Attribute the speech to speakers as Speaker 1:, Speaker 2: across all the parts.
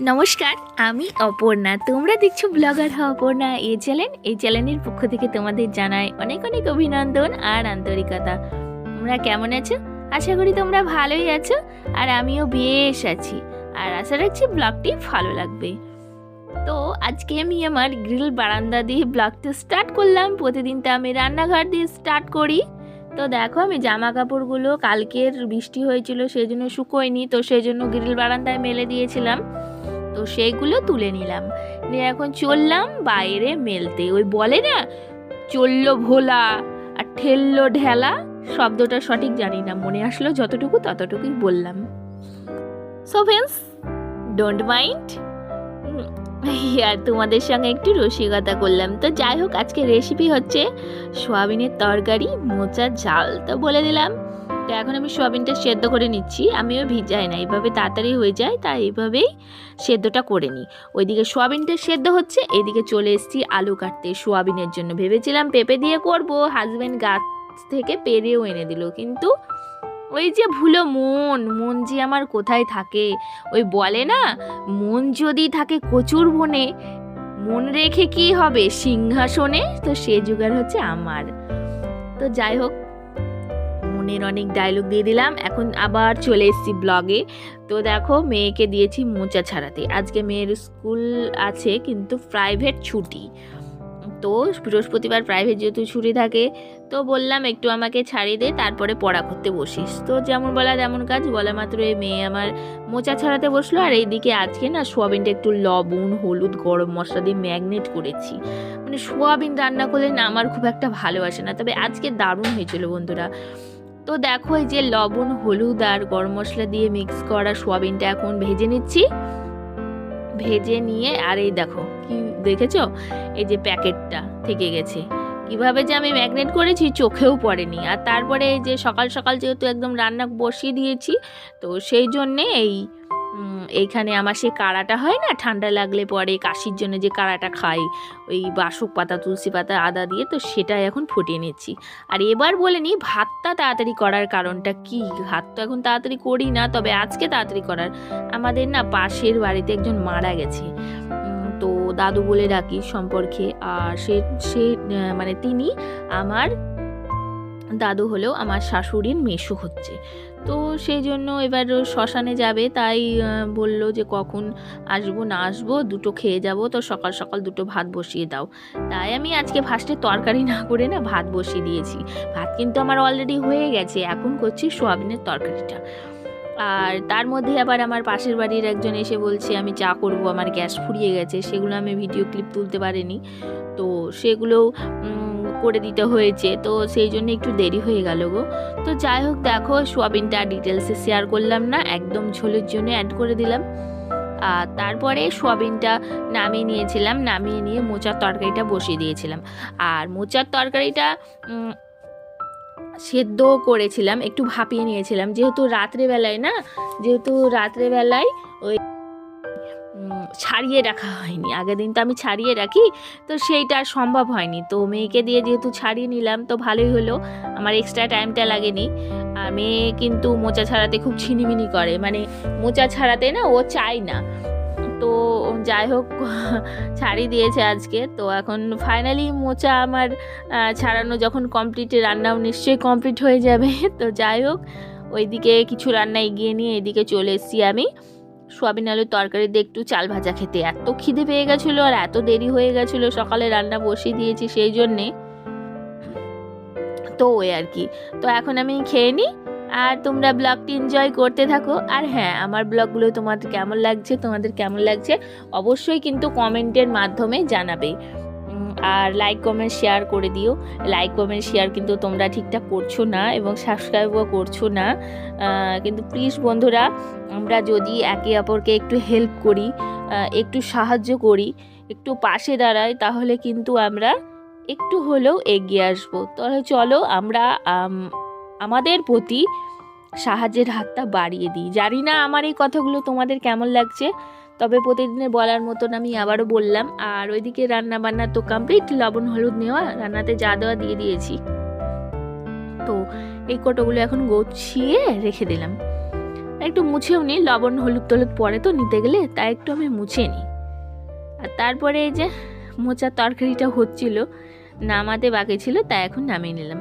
Speaker 1: নমস্কার, আমি অপর্ণা। তোমরা দেখছো ব্লগার অপর্ণা এই চ্যানেলের পক্ষ থেকে তোমাদের জানাই অনেক অনেক অভিনন্দন আর আন্তরিকতা। তোমরা কেমন আছো? আশা করি তোমরা ভালোই আছো, আর আমিও বেশ আছি। আর আশা রাখছি ব্লগটি ভালো লাগবে। তো আজকে আমি আমার গ্রিল বারান্দা দিয়ে ব্লগটা স্টার্ট করলাম। প্রতিদিন তো আমি রান্নাঘর দিয়ে স্টার্ট করি। তো দেখো, আমি জামা কাপড়গুলো কালকের বৃষ্টি হয়েছিল সেই জন্য শুকোয়নি, তো সেই জন্য গ্রিল বারান্দায় মেলে দিয়েছিলাম। তো সেইগুলো তুলে নিলাম, নিয়ে এখন চললাম বাইরে মেলতে। ওই বলে না, চললো ভোলা আর ঠেললো ঢেলা, শব্দটা সঠিক জানি না, মনে আসলো যতটুকু ততটুকুই বললাম। সো ফ্রেন্ডস, ডোন্ট মাইন্ড, আর তোমাদের সঙ্গে একটু রসিকতা করলাম। তো যাই হোক, আজকে রেসিপি হচ্ছে সোয়াবিনের তরকারি, মোচার ঝাল। তো বলে দিলাম। তো এখন আমি সোয়াবিনটা সেদ্ধ করে নিচ্ছি। আমিও ভিজাই না, এইভাবে তাড়াতাড়ি হয়ে যায়, তাই এইভাবেই সেদ্ধটা করে নিই। ওইদিকে সোয়াবিনটা সেদ্ধ হচ্ছে, এইদিকে চলে এসেছি আলু কাটতে সোয়াবিনের জন্য। ভেবেছিলাম পেঁপে দিয়ে করব, হাজব্যান্ড গাছ থেকে পেরেও এনে দিল, কিন্তু ওই যে ভুলো মন যে আমার কোথায় থাকে। ওই বলে না, মন যদি থাকে কচুর বনে, মন রেখে কি হবে সিংহাসনে। তো সে জোগাড় হচ্ছে আমার। তো যাই হোক, মনের অনেক ডায়লগ দিয়ে দিলাম। এখন আবার চলে এসেছি ব্লগে। তো দেখো, মেয়েকে দিয়েছি মোচা ছাড়াতে। আজকে মেয়ের স্কুল আছে, কিন্তু প্রাইভেট ছুটি। তো বৃহস্পতিবার প্রাইভেট যেহেতু ছুটি থাকে, তো বললাম একটু আমাকে ছাড়িয়ে দে, তারপরে পড়া করতে বসিস। তো যেমন বলা তেমন কাজ, বলা মাত্র এই মেয়ে আমার মোচা ছাড়াতে বসলো। আর এইদিকে আজকে না সোয়াবিনটা একটু লবণ হলুদ গরম মশলা দিয়ে ম্যাগনেট করেছি। মানে সোয়াবিন রান্না করলে না আমার খুব একটা ভালো আসে না, তবে আজকে দারুণ হয়েছিল বন্ধুরা। তো দেখো, এই যে লবণ হলুদ আর গরম মশলা দিয়ে মিক্স করা সোয়াবিনটা এখন ভেজে নিচ্ছি। ভেজে নিয়ে, আর এই দেখো কি দেখেছো, এই যে প্যাকেটটা থেকে গেছে, কিভাবে যে আমি ম্যাগনেট করেছি চোখেও পড়েনি। আর তারপরে এই যে সকাল সকাল যেহেতু একদম রান্না বসিয়ে দিয়েছি, তো সেই জন্যে এইখানে আমার সেই কাড়াটা হয় না, ঠান্ডা লাগলে পরে কাশির জন্য যে কাড়াটা খাই, ওই বাসক পাতা তুলসী পাতা আদা দিয়ে, তো সেটাই এখন ফুটিয়ে নিচ্ছি। আর এবার বলে নিই ভাতটা তাড়াতাড়ি করার কারণটা কি। ভাত তো এখন তাড়াতাড়ি করি না, তবে আজকে তাড়াতাড়ি করার, আমাদের না পাশের বাড়িতে একজন মারা গেছে। তো দাদু বলে ডাকি সম্পর্কে। আর সে মানে তিনি আমার দাদু হলেও আমার শাশুড়ির মেসো হচ্ছে। তো সেই জন্য এবার শ্মশানে যাবে, তাই বলল যে কখন আসবো না আসবো, দুটো খেয়ে যাব, তো সকাল সকাল দুটো ভাত বসিয়ে দাও। তাই আমি আজকে ফার্স্টে তরকারি না করে না ভাত বসিয়ে দিয়েছি। ভাত কিন্তু আমার অলরেডি হয়ে গেছে, এখন করছি সোয়াবিনের তরকারিটা। আর তার মধ্যে আবার আমার পাশের বাড়ির একজন এসে বলছে আমি চা করব, আমার গ্যাস ফুরিয়ে গেছে। সেগুলো আমি ভিডিও ক্লিপ তুলতে পারিনি, তো সেগুলোও করে দিতে হয়েছে। তো সেই জন্য একটু দেরি হয়ে গেল গো। তো যাই হোক, দেখো সোয়াবিনটা ডিটেলসে শেয়ার করলাম না, একদম ঝোলের জন্য অ্যাড করে দিলাম। আর তারপরে সোয়াবিনটা নামিয়ে নিয়েছিলাম, নামিয়ে নিয়ে মোচার তরকারিটা বসিয়ে দিয়েছিলাম। আর মোচার তরকারিটা সেদ্ধ করেছিলাম, একটু ভাপিয়ে নিয়েছিলাম, যেহেতু রাত্রেবেলায় ওই ছাড়িয়ে রাখা হয়নি। আগের দিন তো আমি ছাড়িয়ে রাখি, তো সেইটা আর সম্ভব হয়নি। তো মেয়েকে দিয়ে যেহেতু ছাড়িয়ে নিলাম, তো ভালোই হলো, আমার এক্সট্রা টাইমটা লাগেনি। আর মেয়ে কিন্তু মোচা ছাড়াতে খুব ছিনিমিনি করে, মানে মোচা ছাড়াতে না ও চায় না। তো যাই হোক, ছাড়িয়ে দিয়েছে আজকে। তো এখন ফাইনালি মোচা আমার ছাড়ানো যখন কমপ্লিট, রান্নাও নিশ্চয়ই কমপ্লিট হয়ে যাবে। তো যাই হোক, ওইদিকে কিছু রান্না এগিয়ে নিয়ে এদিকে চলে এসেছি আমি সোয়াবিন আলুর তরকারি দিয়ে একটু চাল ভাজা খেতে। এত খিদে পেয়ে গেছিলো আর এত দেরি হয়ে গেছিলো, সকালে রান্না বসিয়ে দিয়েছি সেই জন্যে। তো ওই আর কি। তো এখন আমি খেয়ে নিই, আর তোমরা ব্লগটি এনজয় করতে থাকো। আর হ্যাঁ, আমার ব্লগগুলো তোমাদের কেমন লাগছে অবশ্যই কিন্তু কমেন্টের মাধ্যমে জানাবে। আর লাইক কমেন্ট শেয়ার করে দিও। লাইক কমেন্ট শেয়ার কিন্তু তোমরা ঠিকঠাক করছো না, এবং সাবস্ক্রাইবও করছো না। কিন্তু প্লিজ বন্ধুরা, আমরা যদি একে অপরকে একটু হেল্প করি, একটু সাহায্য করি, একটু পাশে দাঁড়াই, তাহলে কিন্তু আমরা একটু হলেও এগিয়ে আসবো। তাহলে চলো আমরা আমাদের প্রতি সাহায্যের হাতটা বাড়িয়ে দিই। জানি না আমার এই কথাগুলো তোমাদের কেমন লাগছে, তবে প্রতিদিনের বলার মতন আমি আবারও বললাম। আর ওইদিকে রান্না বান্না তো কমপ্লিট, লবণ হলুদ নেওয়া, রান্নাতে যা দেওয়া দিয়ে দিয়েছি। তো এই কোটোগুলো এখন গুছিয়ে রেখে দিলাম। একটু মুছেও নিই, লবণ হলুদ টলুদ পরে তো নিতে গেলে, তাই একটু আমি মুছে নিই। আর তারপরে এই যে মোচার তরকারিটা হচ্ছিল, নামাতে বাকি ছিল, তাই এখন নামিয়ে নিলাম।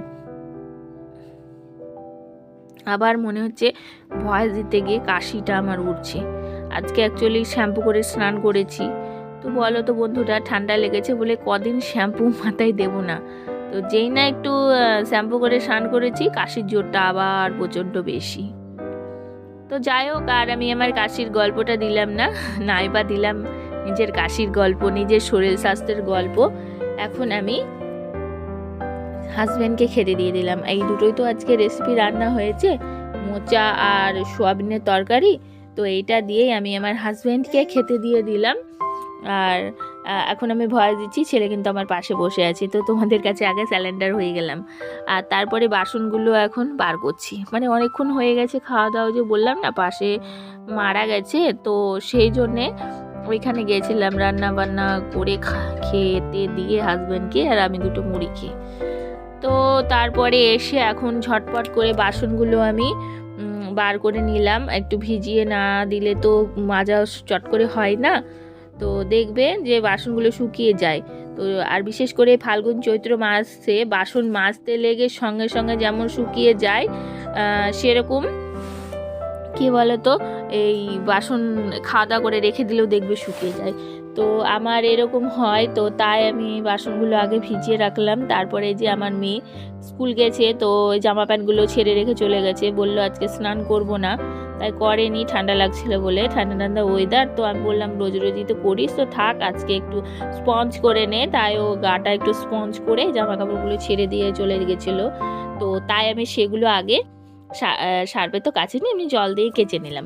Speaker 1: আবার মনে হচ্ছে ভয়েস দিতে গিয়ে কাশিটা আমার উঠছে। আজকে অ্যাকচুয়ালি শ্যাম্পু করে স্নান করেছি, তো বলো তো বন্ধুরা, ঠান্ডা লেগেছে বলে কদিন শ্যাম্পু মাথায় দেব না, তো যেই না একটু শ্যাম্পু করে স্নান করেছি, কাশির জোরটা আবার প্রচণ্ড বেশি। তো যাই হোক, আর আমি আমার কাশির গল্পটা দিলাম না, নাই বা দিলাম নিজের কাশির গল্প, নিজের শরীর স্বাস্থ্যের গল্প। এখন আমি হাজব্যান্ডকে খেতে দিয়ে দিলাম। এই দুটোই তো আজকে রেসিপি রান্না হয়েছে, মোচা আর সোয়াবিনের তরকারি, তো এইটা দিয়েই আমি আমার হাজব্যান্ডকে খেতে দিয়ে দিলাম। আর এখন আমি ভয় দিচ্ছি, ছেলে কিন্তু আমার পাশে বসে আছে, তো তোমাদের কাছে আগে স্যালেন্ডার হয়ে গেলাম। আর তারপরে বাসনগুলো এখন বার করছি, মানে অনেকক্ষণ হয়ে গেছে খাওয়া দাওয়া, যে বললাম না পাশে মারা গেছে, তো সেই জন্যে ওইখানে গিয়েছিলাম, রান্না বান্না করে খেতে দিয়ে হাজব্যান্ডকে, আর আমি দুটো মুড়ি খেয়ে। তো তারপরে এসে এখন ঝটপট করে বাসনগুলো আমি বার করে নিলাম। একটু ভিজিয়ে না দিলে তো মাজা চট করে হয় না, তো দেখবে যে বাসনগুলো শুকিয়ে যায়। তো আর বিশেষ করে ফাল্গুন চৈত্র মাসে বাসন মাজতে লেগে সঙ্গে সঙ্গে যেমন শুকিয়ে যায়, সেরকম কী বলো তো, এই বাসন খাওয়া দাওয়া করে রেখে দিলেও দেখবে শুকিয়ে যায়। তো আমার এরকম হয়, তো তাই আমি বাসনগুলো আগে ভিজিয়ে রাখলাম। তারপরে যে আমার মেয়ে স্কুল গেছে, তো ওই জামা প্যান্টগুলো ছেড়ে রেখে চলে গেছে, বললো আজকে স্নান করব না, তাই করেনি, ঠান্ডা লাগছিল বলে, ঠান্ডা ঠান্ডা ওয়েদার। তো আমি বললাম রোজ রোজই তো করিস, তো থাক আজকে একটু স্পঞ্জ করে নে, তাই ও গাটা একটু স্পঞ্জ করে জামা কাপড়গুলো ছেড়ে দিয়ে চলে গেছিলো। তো তাই আমি সেগুলো আগে সার্ফে তো কাছে নিয়ে এমনি জল দিয়ে কেচে নিলাম,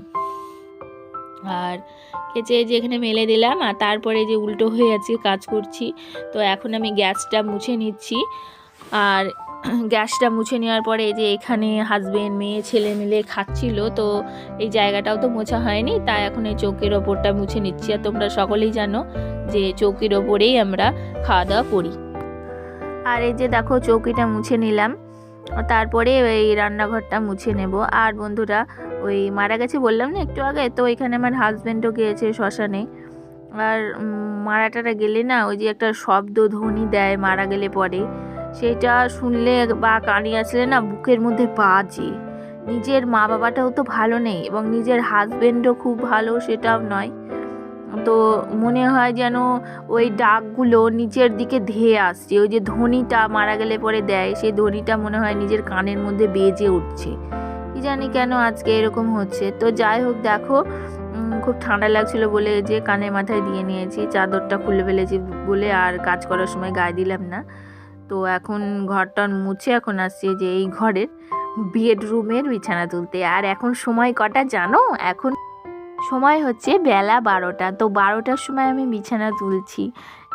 Speaker 1: আর কেচে যে এখানে মেলে দিলাম। আর তারপরে যে উল্টো হয়ে আছে কাজ করছি, তো এখন আমি গ্যাসটা মুছে নিচ্ছি। আর গ্যাসটা মুছে নেওয়ার পরে এই যে এখানে হাজবেন্ড মেয়ে ছেলে মিলে খাচ্ছিল, তো এই জায়গাটাও তো মোছা হয়নি, তাই এখন এই চৌকির ওপরটা মুছে নিচ্ছি। আর তোমরা সকলেই জানো যে চৌকির ওপরেই আমরা খাওয়া দাওয়া করি। আর এই যে দেখো চৌকিটা মুছে নিলাম, তারপরে এই রান্নাঘরটা মুছে নেব। আর বন্ধুরা, ওই মারা গেছে বললাম না একটু আগে, তো এখানে আমার হাজব্যান্ডও গিয়েছে শ্মশানে। আর মারাটারা গেলে না, ওই যে একটা শব্দ ধ্বনি দেয় মারা গেলে পরে, সেটা শুনলে বা কানে আসলে না বুকের মধ্যে বাজে। নিজের মা বাবাটাও তো ভালো নেই, এবং নিজের হাজব্যান্ডও খুব ভালো সেটাও নয়, তো মনে হয় যেন ওই ডাকগুলো নিচের দিকে ধেয়ে আসছে। ওই যে ধ্বনিটা মারা গেলে পরে দেয়, সেই ধ্বনিটা মনে হয় নিজের কানের মধ্যে বেজে উঠছে। কি জানি কেন আজকে এরকম হচ্ছে। তো যাই হোক, দেখো খুব ঠান্ডা লাগছিল বলে যে কানের মাথায় দিয়ে নিয়েছি, চাদরটা খুলে ফেলেছি বলে আর কাজ করার সময় গায়ে দিলাম না। তো এখন ঘরটা মুছে এখন আসছে যে এই ঘরের বেডরুমের বিছানা তুলতে। আর এখন সময় কটা জানো? এখন সময় হচ্ছে বেলা 12টা। তো 12টার সময় আমি বিছানা তুলছি।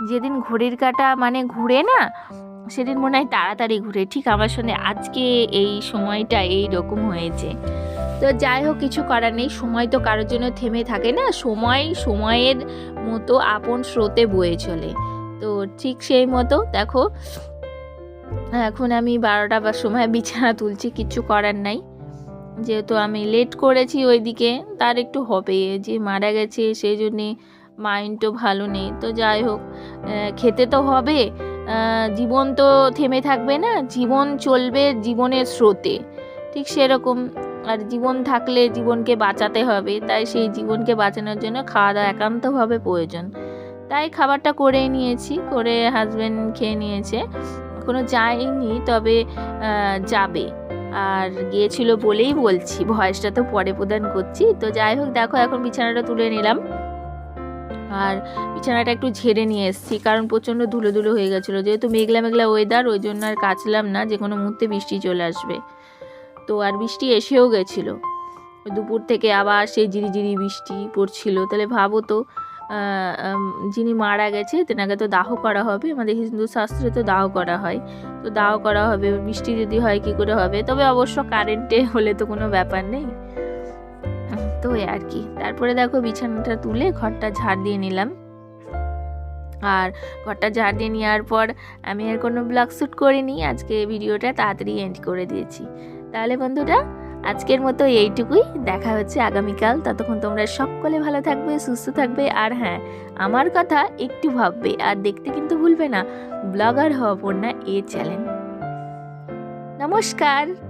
Speaker 1: যেদিন ঘড়ির কাঁটা মানে ঘুরে না, সেদিন মনে হয় তাড়াতাড়ি ঘুরে, ঠিক আমার সঙ্গে আজকে এই সময়টা এই রকম হয়েছে। তো যাই হোক, কিছু করার নেই, সময় তো কারোর জন্য থেমে থাকে না, সময়ের মতো আপন স্রোতে বয়ে চলে। তো ঠিক সেই মতো দেখো এখন আমি 12টার সময় বিছানা তুলছি, কিছু করার নাই, যেহেতু আমি লেট করেছি ওইদিকে, তার একটু হবে, যে মারা গেছে সেই জন্যে মাইন্ডও ভালো নেই। তো যাই হোক, খেতে তো হবে, জীবন তো থেমে থাকবে না, জীবন চলবে জীবনের স্রোতে, ঠিক সেরকম। আর জীবন থাকলে জীবনকে বাঁচাতে হবে, তাই সেই জীবনকে বাঁচানোর জন্য খাওয়া দাওয়া একান্তভাবে প্রয়োজন। তাই খাবারটা করেই নিয়েছি, করে হাজব্যান্ড খেয়ে নিয়েছে, এখনও যায়নি, তবে যাবে। আর গিয়েছিল বলেই বলছি, ভয়েসটা তো পরে প্রদান করছি। তো যাই হোক, দেখো এখন বিছানাটা তুলে নিলাম, আর বিছানাটা একটু ঝেড়ে নিয়ে এসেছি, কারণ প্রচণ্ড ধুলো ধুলো হয়ে গেছিলো, যেহেতু মেঘলা মেঘলা ওয়েদার, ওই জন্য আর কাচলাম না, যে কোনো মুহূর্তে বৃষ্টি চলে আসবে। তো আর বৃষ্টি এসেও গেছিলো, দুপুর থেকে আবার সেই ঝিরিঝিরি বৃষ্টি পড়ছিল। তাহলে ভাবো তো, যিনি মারা গেছে তেনাকে তো দাহ করা হবে, আমাদের হিন্দু শাস্ত্রে তো দাহ করা হয়, তো দাহ করা হবে, বৃষ্টি যদি হয় কী করে হবে। তবে অবশ্য কারেন্টে হলে তো কোনো ব্যাপার নেই, তো আর কি। তারপরে দেখো বিছানাটা তুলে ঘরটা ঝাড় দিয়ে নিলাম। আর ঘরটা ঝাড় দিয়ে নেওয়ার পর আমি আর কোনো ব্লগ শ্যুট করিনি, আজকে ভিডিওটা তাড়াতাড়ি এন্ড করে দিয়েছি। তাহলে বন্ধুরা, আজকের মতো এইটুকুই, দেখা হচ্ছে আগামীকাল। ততক্ষণ তোমরা সকলে ভালো থাকবে, সুস্থ থাকবে, আর হ্যাঁ, আমার কথা একটু ভাববে আর দেখতে কিন্তু ভুলবে না ব্লগার হওয়া পূর্ণা চ্যানেল। নমস্কার।